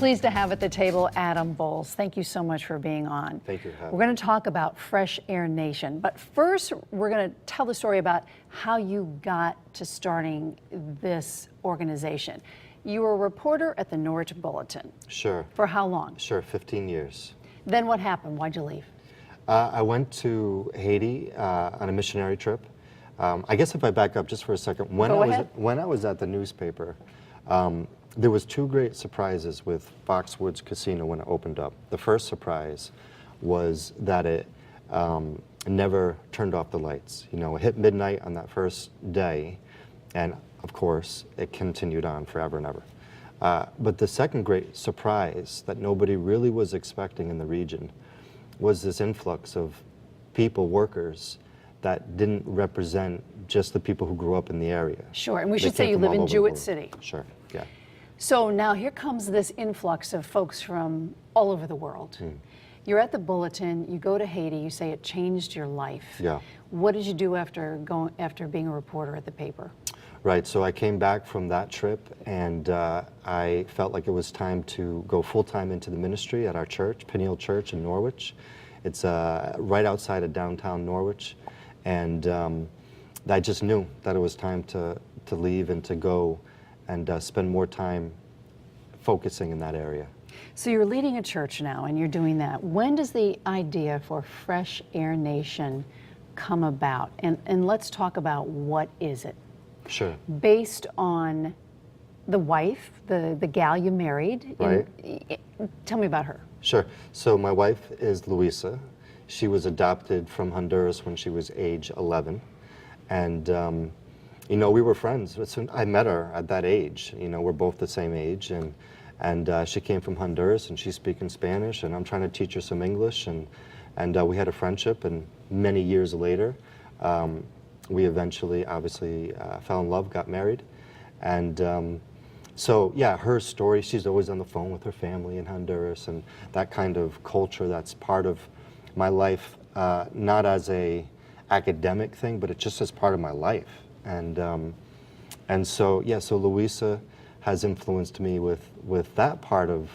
Pleased to have at the table Adam Bowles. Thank you so much for being on. Thank you. We're going to talk about Fresh Air Nation, but first we're going to tell the story about how you got to starting this organization. You were a reporter at the Norwich Bulletin. Sure. For how long? Sure, 15 years. Then what happened? Why'd you leave? I went to Haiti on a missionary trip. I guess if I back up just for a second, when I was at the newspaper, there was two great surprises with Foxwoods Casino when it opened up. The first surprise was that it never turned off the lights. You know, it hit midnight on that first day, and of course, it continued on forever and ever. But the second great surprise that nobody really was expecting in the region was this influx of people, workers, that didn't represent just the people who grew up in the area. Sure, and we should say you live in Jewett City. Sure, yeah. So now here comes this influx of folks from all over the world. You're at the Bulletin, you go to Haiti, you say it changed your life. Yeah. What did you do after being a reporter at the paper? Right, so I came back from that trip and I felt like it was time to go full-time into the ministry at our church, Peniel Church in Norwich. It's right outside of downtown Norwich, and I just knew that it was time to leave and to go and spend more time focusing in that area. So you're leading a church now and you're doing that. When does the idea for Fresh Air Nation come about? And let's talk about what is it? Sure. Based on the wife, the gal you married. Right. Tell me about her. Sure. So my wife is Luisa. She was adopted from Honduras when she was age 11. And, you know, we were friends. I met her at that age. You know, we're both the same age. And she came from Honduras, and she's speaking Spanish, and I'm trying to teach her some English. And we had a friendship, and many years later, we eventually, obviously, fell in love, got married. And so, yeah, her story, she's always on the phone with her family in Honduras, and that kind of culture that's part of my life, not as a academic thing, but it's just as part of my life. And so, yeah, so Luisa has influenced me with that part of,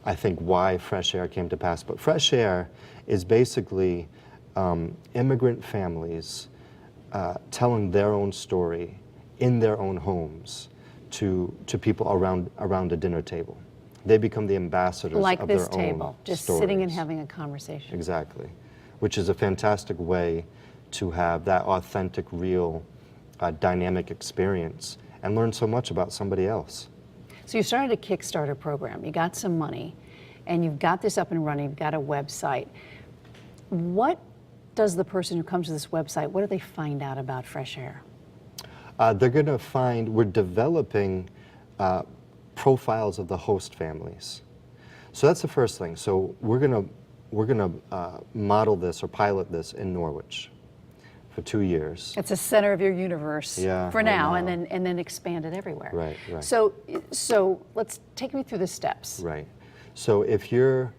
I think, why Fresh Air came to pass. But Fresh Air is basically immigrant families telling their own story in their own homes to people around a dinner table. They become the ambassadors like of their own this table, just stories. sitting and having a conversation. Exactly, which is a fantastic way to have that authentic, real, dynamic experience and learn so much about somebody else. So you started a Kickstarter program, you got some money, and you've got this up and running, you've got a website. What does the person who comes to this website, what do they find out about Fresh Air? They're going to find, we're developing profiles of the host families. So that's the first thing. So we're going to model this or pilot this in Norwich for 2 years. It's a center of your universe for now, and then expand it everywhere. Right, right. So let's take me through the steps. Right. So if you're,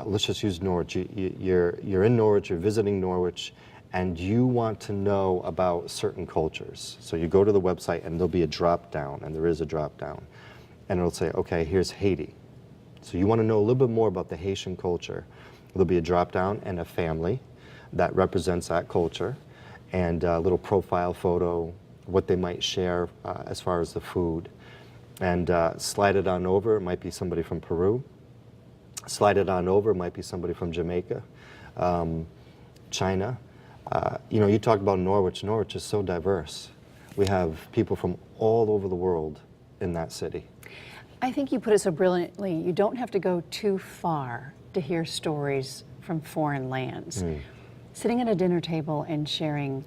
let's just use Norwich. You're in Norwich, you're visiting Norwich, and you want to know about certain cultures. So you go to the website and there'll be a drop down, and there is a drop down. And it'll say, okay, here's Haiti. So you want to know a little bit more about the Haitian culture. There'll be a drop down and a family that represents that culture, and a little profile photo, what they might share as far as the food. And slide it on over, it might be somebody from Peru. Slide it on over, it might be somebody from Jamaica, China. You know, you talk about Norwich. Norwich is so diverse. We have people from all over the world in that city. I think you put it so brilliantly, you don't have to go too far to hear stories from foreign lands. Sitting at a dinner table and sharing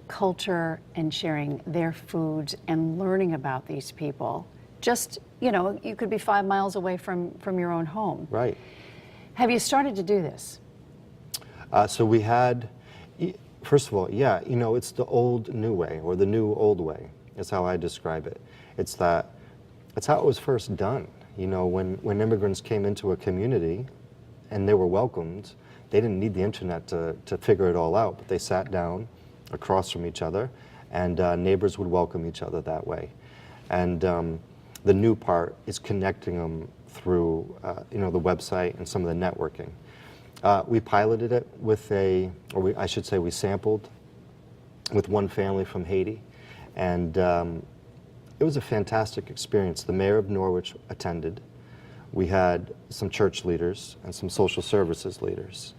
culture and sharing their foods and learning about these people. Just, you know, you could be 5 miles away from your own home. Right. Have you started to do this? So we had, first of all, yeah, you know, it's the old new way, or the new old way, is how I describe it. It's how it was first done. You know, when immigrants came into a community and they were welcomed, they didn't need the internet to figure it all out, but they sat down across from each other, and neighbors would welcome each other that way. And the new part is connecting them through the website and some of the networking. We piloted it with I should say we sampled with one family from Haiti, and it was a fantastic experience. The mayor of Norwich attended. We had some church leaders and some social services leaders,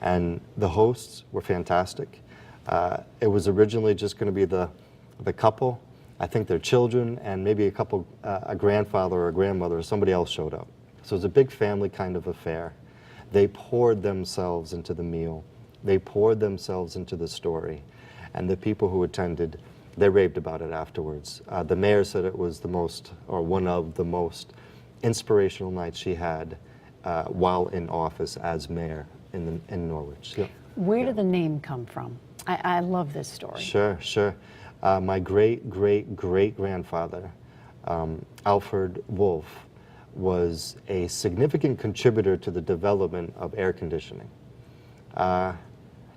and the hosts were fantastic. It was originally just going to be the couple, I think their children, and maybe a grandfather or a grandmother or somebody else showed up. So it was a big family kind of affair. They poured themselves into the meal. They poured themselves into the story. And the people who attended, they raved about it afterwards. The mayor said it was one of the most inspirational nights she had while in office as mayor in Norwich. Yeah. Where did the name come from? I love this story. Sure. My great-great-great-grandfather, Alfred Wolf, was a significant contributor to the development of air conditioning.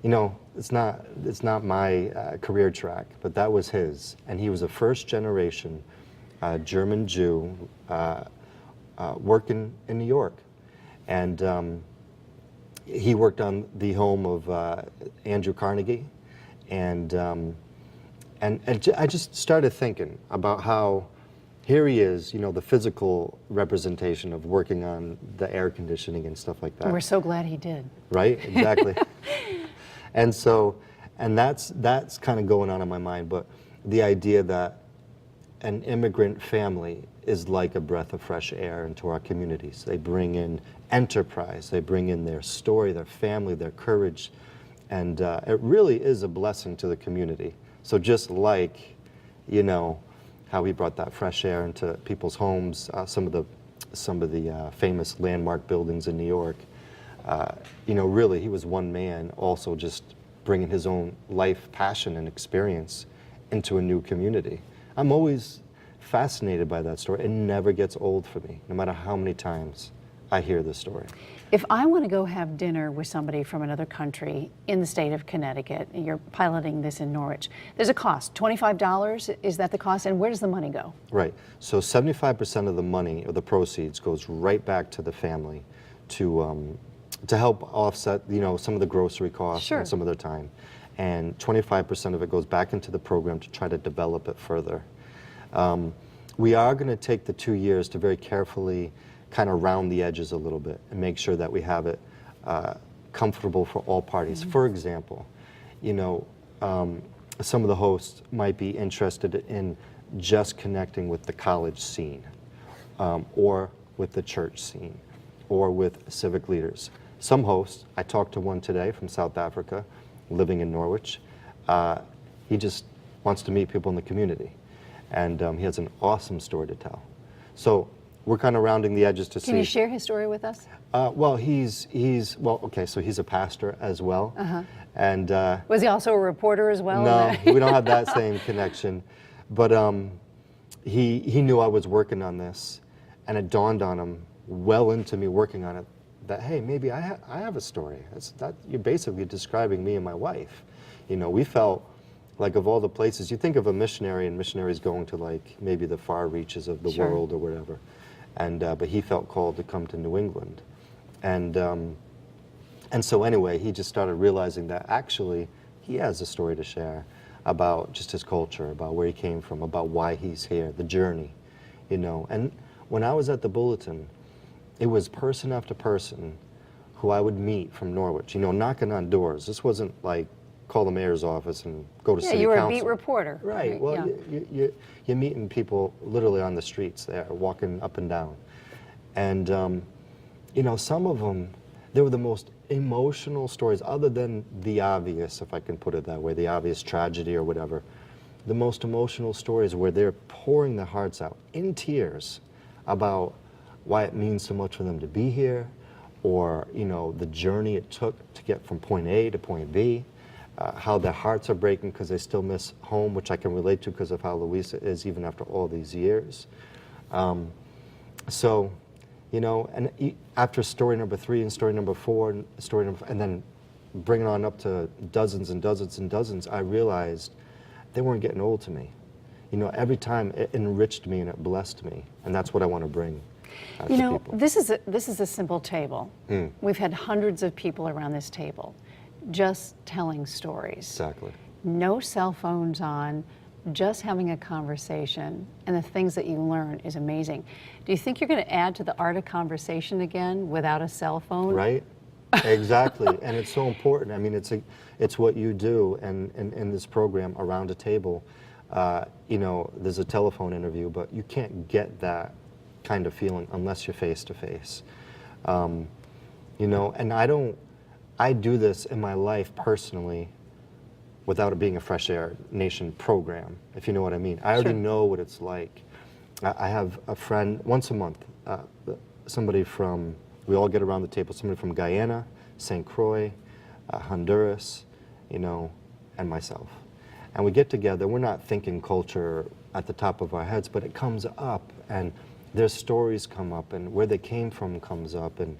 It's not my career track, but that was his. And he was a first-generation German Jew working in New York. And he worked on the home of Andrew Carnegie. And I just started thinking about how here he is, the physical representation of working on the air conditioning and stuff like that. We're so glad he did. Right, exactly. And that's kind of going on in my mind, but the idea that an immigrant family is like a breath of fresh air into our communities. They bring in enterprise, they bring in their story, their family, their courage, and it really is a blessing to the community. So just like, how he brought that fresh air into people's homes, some of the famous landmark buildings in New York, really he was one man also just bringing his own life passion and experience into a new community. I'm always fascinated by that story. It never gets old for me, no matter how many times I hear this story. If I want to go have dinner with somebody from another country in the state of Connecticut, and you're piloting this in Norwich, there's a cost, $25, is that the cost, and where does the money go? Right, so 75% of the money, or the proceeds, goes right back to the family to help offset, some of the grocery costs Sure. and some of their time. And 25% of it goes back into the program to try to develop it further. We are going to take the 2 years to very carefully kind of round the edges a little bit and make sure that we have it comfortable for all parties. Mm-hmm. For example, some of the hosts might be interested in just connecting with the college scene, or with the church scene, or with civic leaders. Some hosts, I talked to one today from South Africa, living in Norwich. He just wants to meet people in the community, and he has an awesome story to tell. So we're kind of rounding the edges to see. Can you share his story with us? So he's a pastor as well. Uh-huh. And was he also a reporter as well? No, we don't have that same connection. But he knew I was working on this, and it dawned on him well into me working on it that, hey, maybe I have a story. You're basically describing me and my wife. We felt like, of all the places, you think of a missionary and missionaries going to like maybe the far reaches of the Sure. world or whatever. And but he felt called to come to New England, and so anyway, he just started realizing that actually he has a story to share about just his culture, about where he came from, about why he's here, the journey, And when I was at the Bulletin, it was person after person who I would meet from Norwich, knocking on doors. This wasn't like call the mayor's office and go to city council. Yeah, you were a beat reporter. Right. Well, yeah. You're meeting people literally on the streets there, walking up and down. And, some of them, they were the most emotional stories, other than the obvious, if I can put it that way, the obvious tragedy or whatever. The most emotional stories where they're pouring their hearts out in tears about why it means so much for them to be here, or, the journey it took to get from point A to point B. How their hearts are breaking because they still miss home, which I can relate to because of how Louisa is even after all these years. And after story number 3 and story number 4 and then bringing on up to dozens and dozens and dozens, I realized they weren't getting old to me. you know, every time it enriched me and it blessed me, and that's what I want to bring You to know, people. this is a simple table. We've had hundreds of people around this table just telling stories. Exactly. No cell phones on, just having a conversation, and the things that you learn is amazing. Do you think you're going to add to the art of conversation again without a cell phone? Right? Exactly. And it's so important. I mean, it's what you do, and in this program, Around a Table, you know, there's a telephone interview, but you can't get that kind of feeling unless you're face to face. You know, and I do this in my life personally without it being a Fresh Air Nation program, if you know what I mean. I already know what it's like. I have a friend once a month, somebody from, we all get around the table, somebody from Guyana, St. Croix, Honduras, you know, and myself. And we get together, we're not thinking culture at the top of our heads, but it comes up, and their stories come up, and where they came from comes up, and,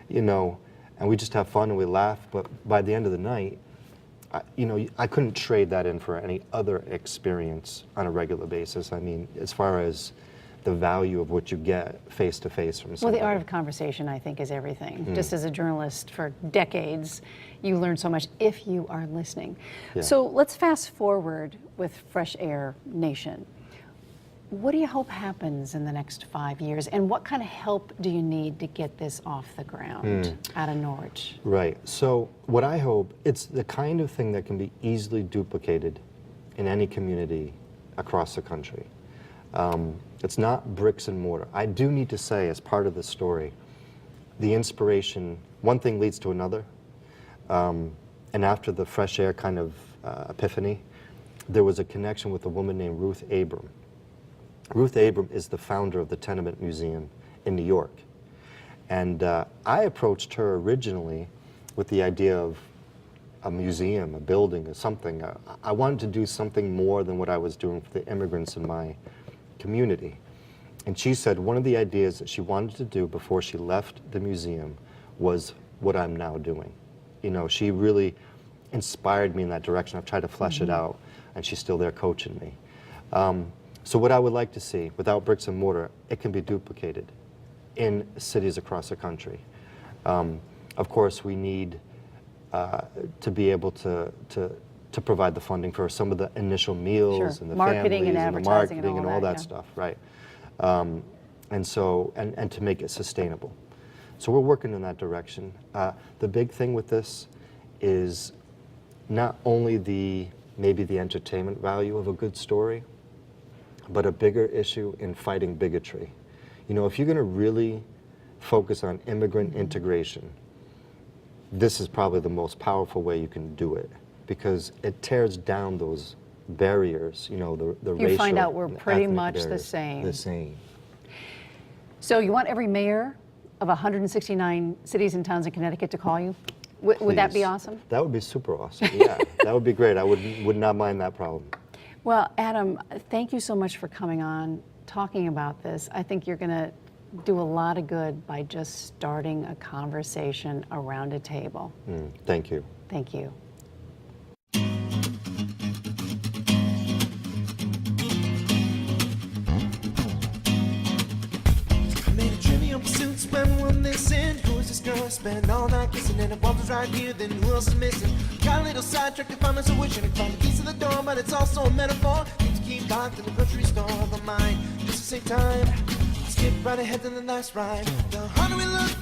you know, and we just have fun and we laugh, but by the end of the night, you know, I couldn't trade that in for any other experience on a regular basis. I mean, as far as the value of what you get face to face from Well, somebody. the art of conversation, I think, is everything. Just as a journalist for decades, you learn so much if you are listening. Yeah. So let's fast forward with Fresh Air Nation. What do you hope happens in the next 5 years, and what kind of help do you need to get this off the ground out of Norwich? Right. So what I hope, it's the kind of thing that can be easily duplicated in any community across the country. It's not bricks and mortar. I do need to say, as part of the story, the inspiration, one thing leads to another. And after the Fresh Air kind of epiphany, there was a connection with a woman named Ruth Abram. Ruth Abram is the founder of the Tenement Museum in New York. And I approached her originally with the idea of a museum, a building, or something. I wanted to do something more than what I was doing for the immigrants in my community. And she said one of the ideas that she wanted to do before she left the museum was what I'm now doing. You know, she really inspired me in that direction. I've tried to flesh it out, and she's still there coaching me. So what I would like to see, without bricks and mortar, it can be duplicated in cities across the country. Of course, we need to be able to provide the funding for some of the initial meals and the marketing families and advertising the marketing and all that yeah. stuff, right? And so, and to make it sustainable. So we're working in that direction. The big thing with this is not only maybe the entertainment value of a good story, but a bigger issue in fighting bigotry. You know, if you're going to really focus on immigrant integration, this is probably the most powerful way you can do it, because it tears down those barriers, you know, the racial, You find out we're pretty ethnic much the barriers. same. The same. So you want every mayor of 169 cities and towns in Connecticut to call you? Would that be Please. awesome? That would be super awesome, yeah. That would be great. I would not mind that problem. Well, Adam, thank you so much for coming on, talking about this. I think you're going to do a lot of good by just starting a conversation around a table. Thank you. Thank you. Made a trivial pursuit, spend one this in. Who is this girl? Spend all night kissing, and if one was right here, then who else is missing? Got a little sidetracked to find myself wishing to find the keys to the door, but it's also a metaphor. Need to keep locked in the grocery store of the mind, just to save time. Skip right ahead to the last ride. The harder we look,